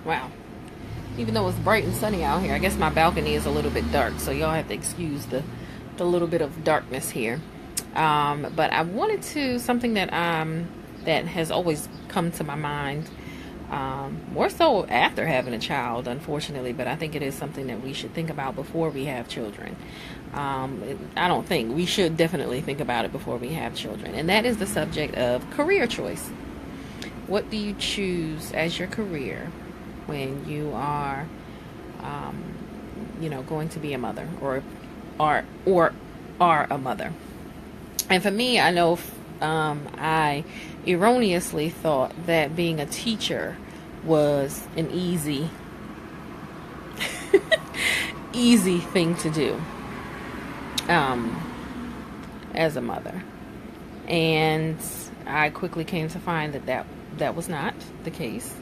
Wow. Even though it's bright and sunny out here, I guess my balcony is a little bit dark, so y'all have to excuse the little bit of darkness here. But I wanted to something that has always come to my mind, more so after having a child, unfortunately. But I think it is something that we should think about before we have children. I don't think we should definitely think about it before we have children, and that is the subject of career choice. What do you choose as your career when you are, going to be a mother or are a mother? And for me, I know I erroneously thought that being a teacher was an easy thing to do, as a mother. And I quickly came to find that was not the case.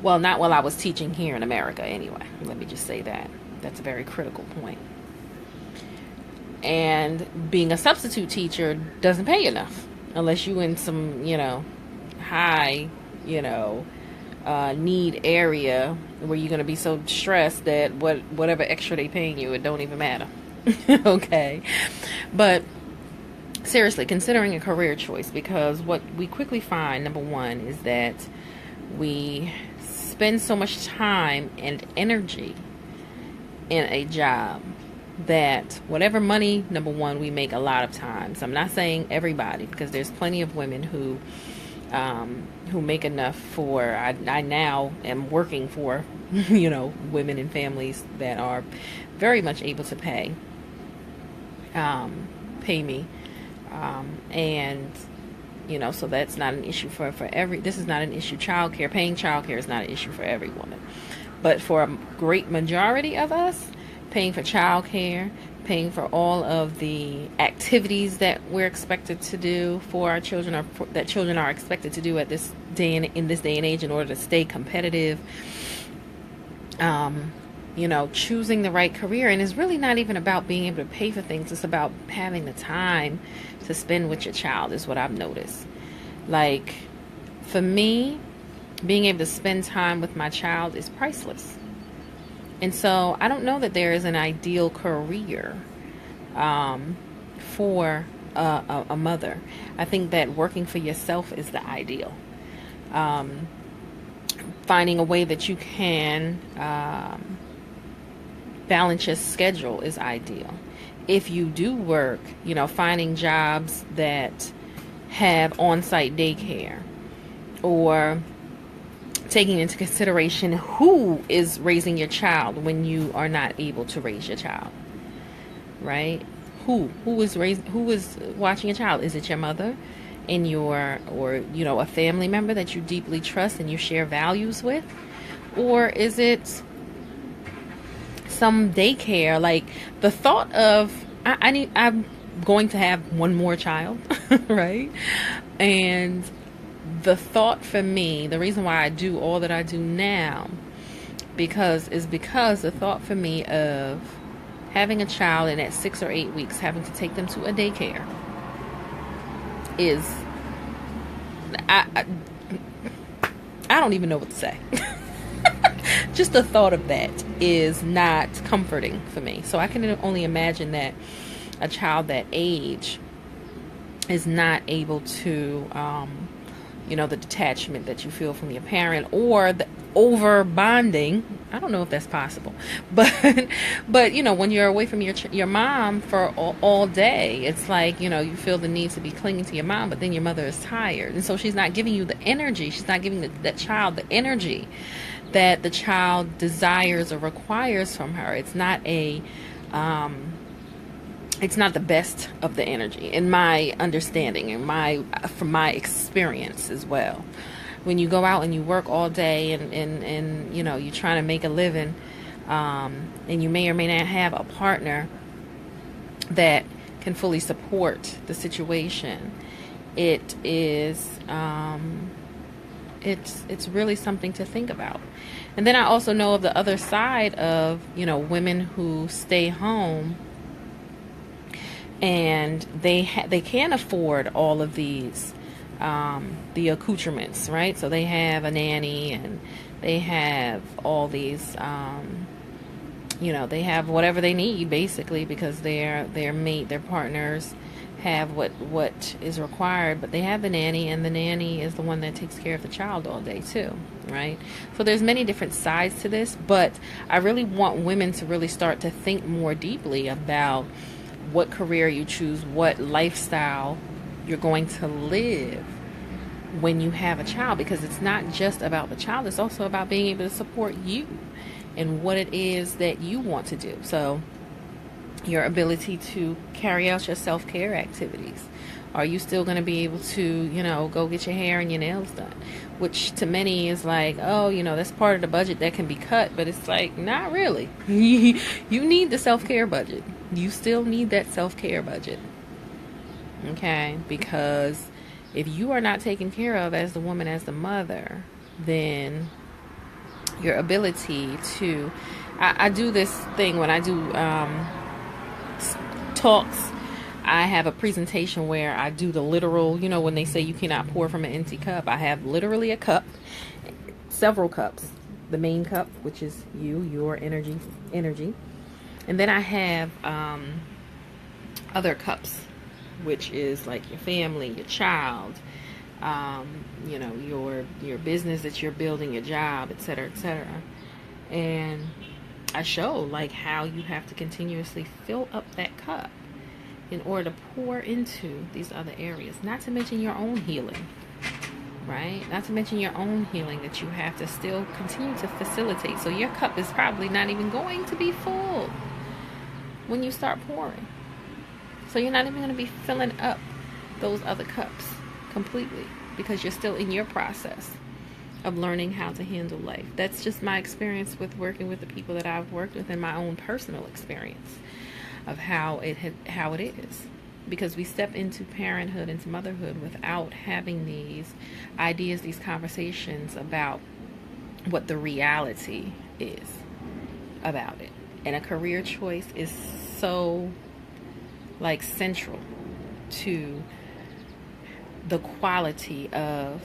Well, not while I was teaching here in America, anyway. Let me just say that. That's a very critical point. And being a substitute teacher doesn't pay enough unless you in some, high, need area where you're going to be so stressed that whatever extra they paying you, it don't even matter. Okay. But seriously, considering a career choice, because what we quickly find, number one, is that we spend so much time and energy in a job that whatever money, number one, we make a lot of times. I'm not saying everybody, because there's plenty of women who make enough for, I now am working for, women and families that are very much able to pay me. And, so that's not an issue this is not an issue. Paying childcare is not an issue for every woman. But for a great majority of us, paying for childcare, paying for all of the activities that we're expected to do for our children, or that children are expected to do in this day and age in order to stay competitive, choosing the right career. And it's really not even about being able to pay for things. It's about having the time to spend with your child, is what I've noticed. Like, for me, being able to spend time with my child is priceless. And so I don't know that there is an ideal career for a mother. I think that working for yourself is the ideal. Finding a way that you can balance your schedule is ideal. If you do work, finding jobs that have on-site daycare, or taking into consideration who is raising your child when you are not able to raise your child, right? Who is watching your child? Is it your mother and or a family member that you deeply trust and you share values with? Or is it some daycare? Like, the thought of, I'm going to have one more child, right? And the thought for me, the reason why I do all that I do now, because the thought for me of having a child and at 6 or 8 weeks having to take them to a daycare is, I don't even know what to say. Just the thought of that is not comforting for me. So I can only imagine that a child that age is not able to, the detachment that you feel from your parent, or the over bonding. I don't know if that's possible, but when you're away from your mom for all day, it's like, you feel the need to be clinging to your mom, but then your mother is tired, and so she's not giving you the energy. She's not giving that child the energy that the child desires or requires from her. It's not it's not the best of the energy, in my understanding and from my experience as well. When you go out and you work all day and you're trying to make a living, and you may or may not have a partner that can fully support the situation, it is it's really something to think about. And then I also know of the other side of women who stay home, and they can't afford all of these the accoutrements, right? So they have a nanny, and they have all these, they have whatever they need basically, because their mate, their partners have what is required, but they have the nanny, and the nanny is the one that takes care of the child all day too, right? So there's many different sides to this, but I really want women to really start to think more deeply about what career you choose, what lifestyle you're going to live when you have a child, because it's not just about the child, it's also about being able to support you and what it is that you want to do. So your ability to carry out your self-care activities. Are you still going to be able to, go get your hair and your nails done? Which to many is like, oh, that's part of the budget that can be cut. But it's like, not really. You need the self-care budget. You still need that self-care budget. Okay? Because if you are not taken care of as the woman, as the mother, then your ability to... I do this thing when I do talks. I have a presentation where I do the literal, when they say you cannot pour from an empty cup, I have literally a cup, several cups. The main cup, which is your energy. And then I have other cups, which is like your family, your child, your business that you're building, your job, etc., etc. And I show like how you have to continuously fill up that cup in order to pour into these other areas. Not to mention your own healing, right? Not to mention your own healing that you have to still continue to facilitate. So your cup is probably not even going to be full when you start pouring. So you're not even going to be filling up those other cups completely, because you're still in your process of learning how to handle life. That's just my experience with working with the people that I've worked with, and my own personal experience of how it is. Because we step into parenthood, into motherhood, without having these ideas, these conversations about what the reality is about it. And a career choice is so central to the quality of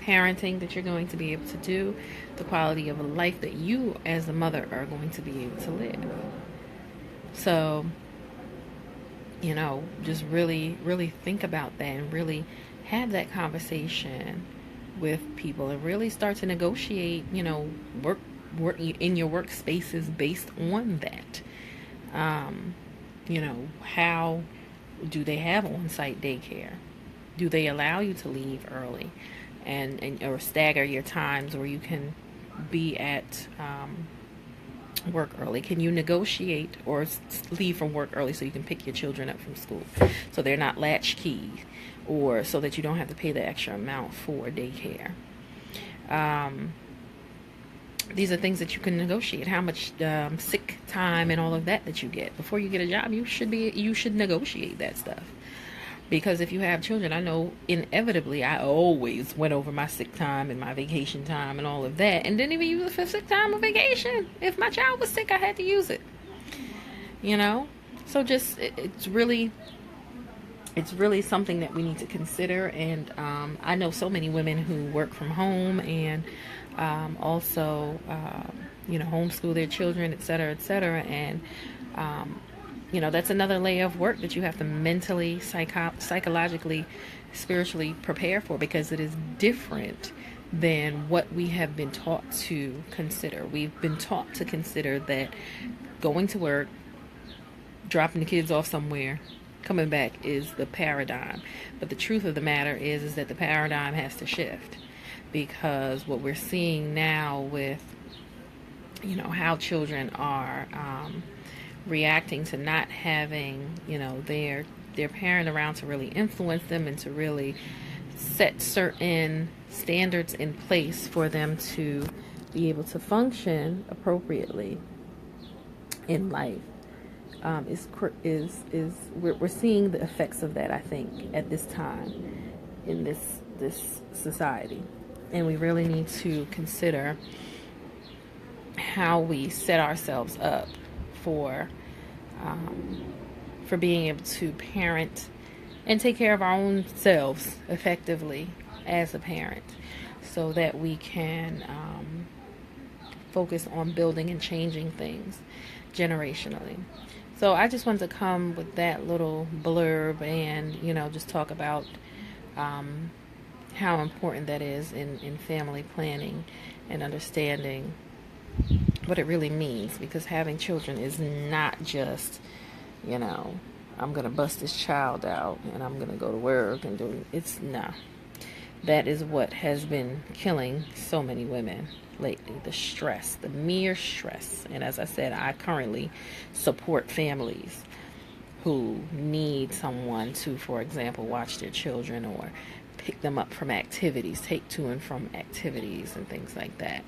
parenting that you're going to be able to do, the quality of a life that you as a mother are going to be able to live. So, just really, really think about that, and really have that conversation with people, and really start to negotiate, work in your workspaces based on that. How do they have on-site daycare? Do they allow you to leave early and or stagger your times where you can be at work early? Can you negotiate or leave from work early so you can pick your children up from school, so they're not latchkey, or so that you don't have to pay the extra amount for daycare? These are things that you can negotiate. How much sick time and all of that you get before you get a job. You should negotiate that stuff. Because if you have children, I know inevitably I always went over my sick time and my vacation time and all of that, and didn't even use it for sick time or vacation. If my child was sick, I had to use it. So just it's really something that we need to consider. And I know so many women who work from home, and also homeschool their children, etc., etc. And that's another layer of work that you have to mentally, psychologically, spiritually prepare for, because it is different than what we have been taught to consider. We've been taught to consider that going to work, dropping the kids off somewhere, coming back is the paradigm. But the truth of the matter is that the paradigm has to shift, because what we're seeing now with how children are reacting to not having their parent around to really influence them and to really set certain standards in place for them to be able to function appropriately in life, we're seeing the effects of that, I think, at this time in this society. And we really need to consider how we set ourselves up for being able to parent and take care of our own selves effectively as a parent, so that we can focus on building and changing things generationally. So I just wanted to come with that little blurb and, just talk about how important that is in family planning and understanding what it really means, because having children is not just, I'm going to bust this child out and I'm going to go to work and do it's no. That is what has been killing so many women lately, the stress, the mere stress. And as I said, I currently support families who need someone to, for example, watch their children or pick them up from activities, take to and from activities and things like that.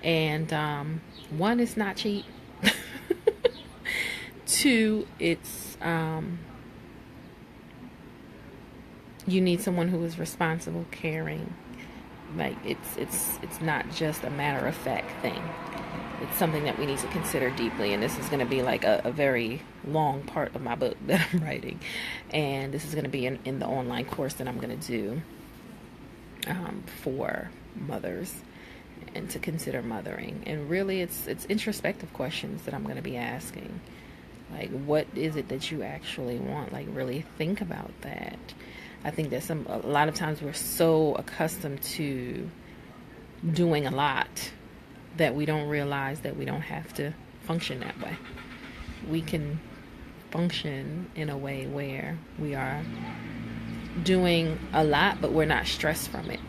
And one, it's not cheap. Two, it's you need someone who is responsible, caring. Like it's not just a matter of fact thing. It's something that we need to consider deeply, and this is going to be like a very long part of my book that I'm writing, and this is going to be in the online course that I'm going to do for mothers and to consider mothering. And really it's introspective questions that I'm going to be asking, like, what is it that you actually want? Like, really think about that. I think that a lot of times we're so accustomed to doing a lot that we don't realize that we don't have to function that way. We can function in a way where we are doing a lot, but we're not stressed from it,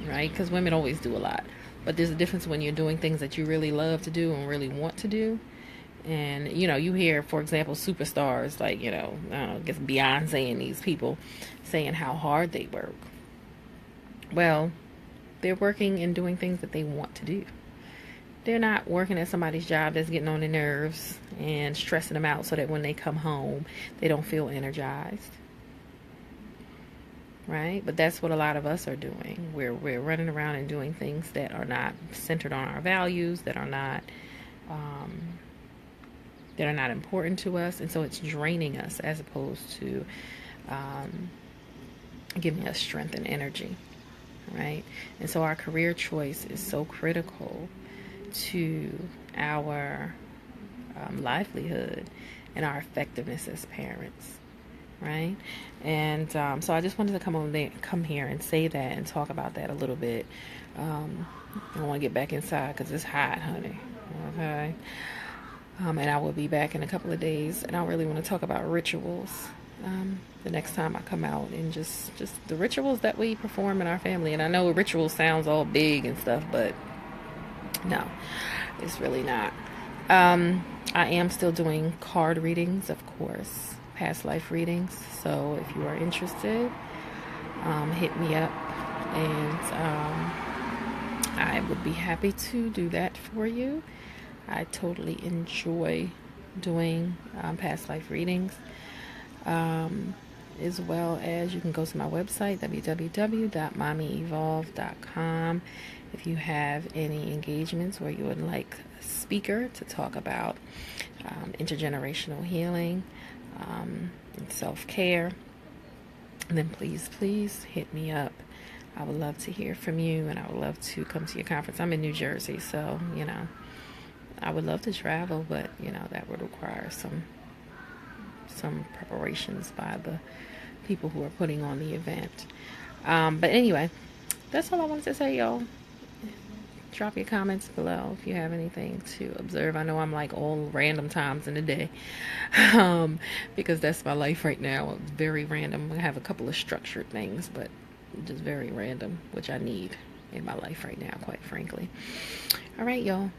right? Because women always do a lot. But there's a difference when you're doing things that you really love to do and really want to do. And, you hear, for example, superstars like, I guess Beyonce and these people saying how hard they work. Well, they're working and doing things that they want to do. They're not working at somebody's job that's getting on their nerves and stressing them out so that when they come home, they don't feel energized. Right? But that's what a lot of us are doing. We're running around and doing things that are not centered on our values, that are not important to us, and so it's draining us as opposed to giving us strength and energy, right? And so our career choice is so critical to our livelihood and our effectiveness as parents, right? And so I just wanted to come here and say that and talk about that a little bit. I want to get back inside because it's hot, honey. Okay. And I will be back in a couple of days, and I really want to talk about rituals the next time I come out, and just the rituals that we perform in our family. And I know ritual sounds all big and stuff, but no, it's really not. I am still doing card readings, of course, past life readings. So if you are interested, hit me up, and I would be happy to do that for you. I totally enjoy doing past life readings, as well as you can go to my website, www.mommyevolve.com, if you have any engagements where you would like a speaker to talk about intergenerational healing and self-care. And then please hit me up. I would love to hear from you, and I would love to come to your conference. I'm in New Jersey, so I would love to travel, but that would require some preparations by the people who are putting on the event. But anyway, that's all I wanted to say, y'all. Drop your comments below if you have anything to observe. I know I'm like all random times in the day, because that's my life right now. It's very random. I have a couple of structured things, but just very random, which I need in my life right now, quite frankly. All right, y'all.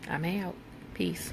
I'm out. Peace.